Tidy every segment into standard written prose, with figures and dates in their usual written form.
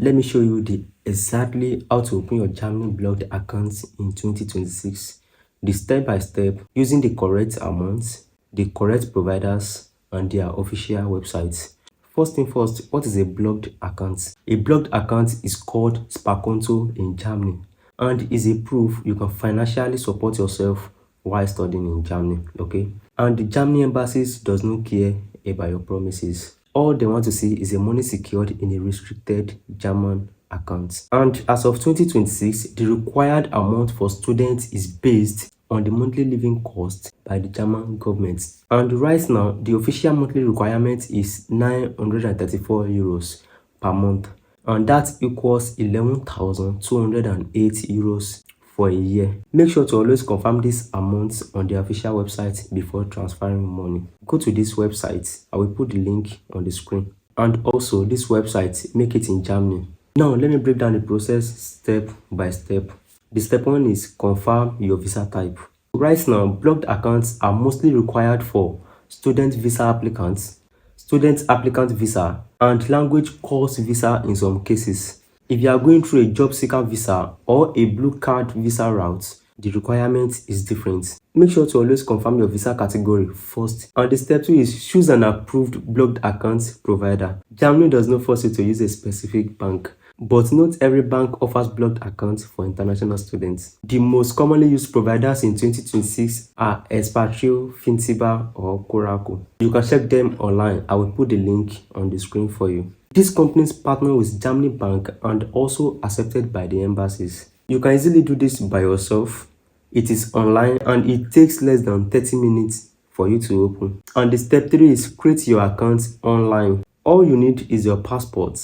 Let me show you exactly how to open your Germany blocked account in 2026. The step by step using the correct amounts, the correct providers, and their official websites. First thing first, what is a blocked account? A blocked account is called Sperrkonto in Germany and is a proof you can financially support yourself while studying in Germany, okay? And the Germany embassies does not care about your promises. All they want to see is the money secured in a restricted German account. And as of 2026, the required amount for students is based on the monthly living cost by the German government. And right now, the official monthly requirement is 934 euros per month. And that equals 11,208 euros for a year. Make sure to always confirm these amounts on the official website before transferring money. Go to this website. I will put the link on the screen. And also, this website, make it in Germany. Now, let me break down the process step by step. The step 1 is confirm your visa type. Right now, blocked accounts are mostly required for student visa applicants, student applicant visa, and language course visa in some cases. If you are going through a job seeker visa or a blue card visa route, the requirement is different. Make sure to always confirm your visa category first. And the step 2 is choose an approved blocked account provider. Germany does not force you to use a specific bank, but not every bank offers blocked accounts for international students. The most commonly used providers in 2026 are Expatrio, Fintiba, or Coraco. You can check them online. I will put the link on the screen for you. These companies partner with Germany Bank and also accepted by the embassies. You can easily do this by yourself. It is online and it takes less than 30 minutes for you to open. And the step 3 is create your account online. All you need is your passport,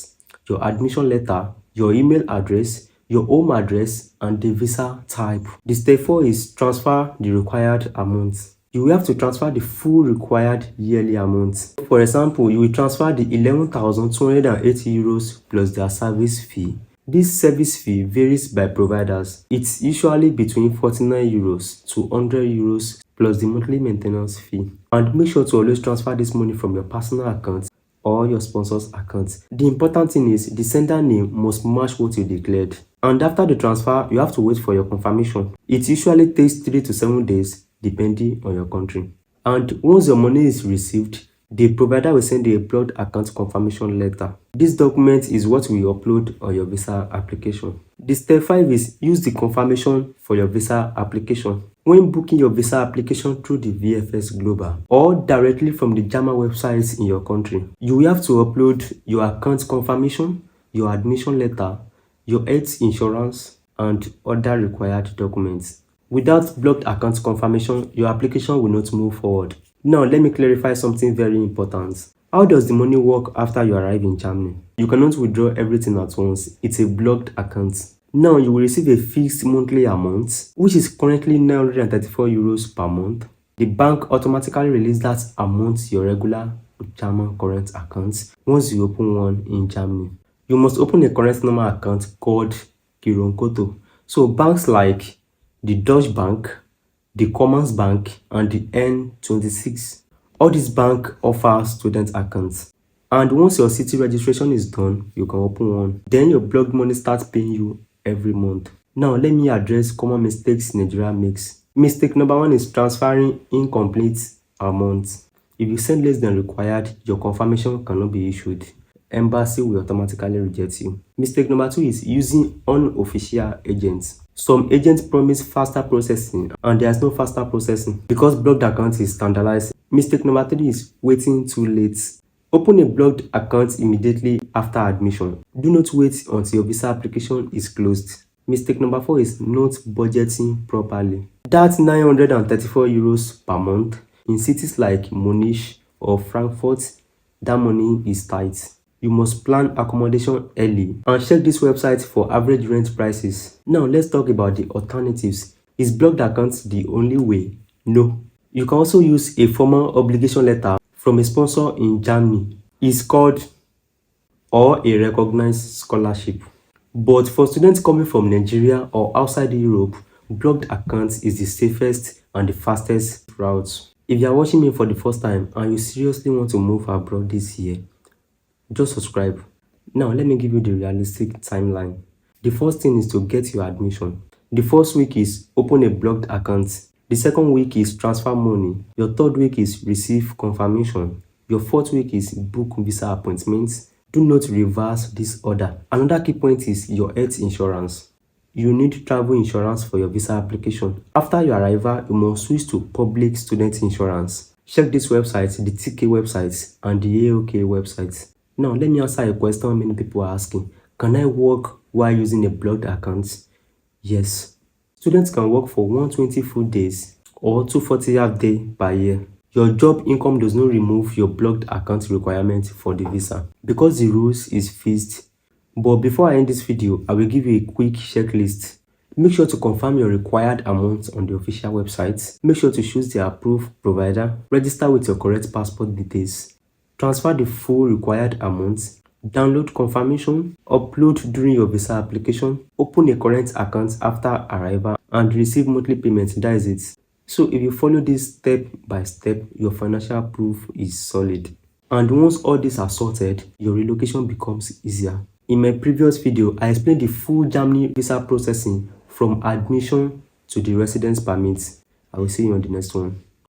your admission letter, your email address, your home address, and the visa type. The step 4 is transfer the required amount. You will have to transfer the full required yearly amount. For example, you will transfer the 11,280 euros plus their service fee. This service fee varies by providers. It's usually between 49 euros to 100 euros plus the monthly maintenance fee. And make sure to always transfer this money from your personal account or your sponsor's account. The important thing is the sender name must match what you declared. And after the transfer, you have to wait for your confirmation. It usually takes 3 to 7 days depending on your country. And once your money is received, the provider will send you a blocked account confirmation letter. This document is what we upload on your visa application. The step 5 is use the confirmation for your visa application. When booking your visa application through the VFS Global or directly from the German websites in your country, you will have to upload your account confirmation, your admission letter, your health insurance, and other required documents. Without blocked account confirmation, your application will not move forward. Now, let me clarify something very important. How does the money work after you arrive in Germany? You cannot withdraw everything at once. It's a blocked account. Now, you will receive a fixed monthly amount, which is currently 934 euros per month. The bank automatically releases that amount to your regular German current account once you open one in Germany. You must open a current normal account called Sperrkonto. So, banks like the Deutsche Bank, the Commerzbank, and the N26. All these banks offer student accounts. And once your city registration is done, you can open one. Then your blocked money starts paying you every month. Now, let me address common mistakes Nigeria makes. Mistake number 1 is transferring incomplete amounts. If you send less than required, your confirmation cannot be issued. Embassy will automatically reject you. Mistake number 2 is using unofficial agents. Some agents promise faster processing and there's no faster processing because blocked account is standardized. Mistake number 3 is waiting too late. Open a blocked account immediately after admission. Do not wait until your visa application is closed. Mistake number 4 is not budgeting properly. That's 934 euros per month. In cities like Munich or Frankfurt, that money is tight. You must plan accommodation early and check this website for average rent prices. Now let's talk about the alternatives. Is blocked accounts the only way? No. You can also use a formal obligation letter from a sponsor in Germany. It's called or a recognized scholarship. But for students coming from Nigeria or outside Europe, blocked accounts is the safest and the fastest route. If you are watching me for the first time and you seriously want to move abroad this year, just subscribe. Now, let me give you the realistic timeline. The first thing is to get your admission. The first week is open a blocked account. The second week is transfer money. Your third week is receive confirmation. Your fourth week is book visa appointments. Do not reverse this order. Another key point is your health insurance. You need travel insurance for your visa application. After your arrival, you must switch to public student insurance. Check this website, the TK website and the AOK website. Now, let me answer a question many people are asking. Can I work while using a blocked account? Yes. Students can work for 120 full days or 240 half day per year. Your job income does not remove your blocked account requirement for the visa because the rules is fixed. But before I end this video, I will give you a quick checklist. Make sure to confirm your required amount on the official website. Make sure to choose the approved provider. Register with your correct passport details. Transfer the full required amount. Download confirmation. Upload during your visa application. Open a current account after arrival and receive monthly payment. That is it. So if you follow this step by step, your financial proof is solid. And once all these are sorted, your relocation becomes easier. In my previous video, I explained the full Germany visa processing from admission to the residence permit. I will see you on the next one.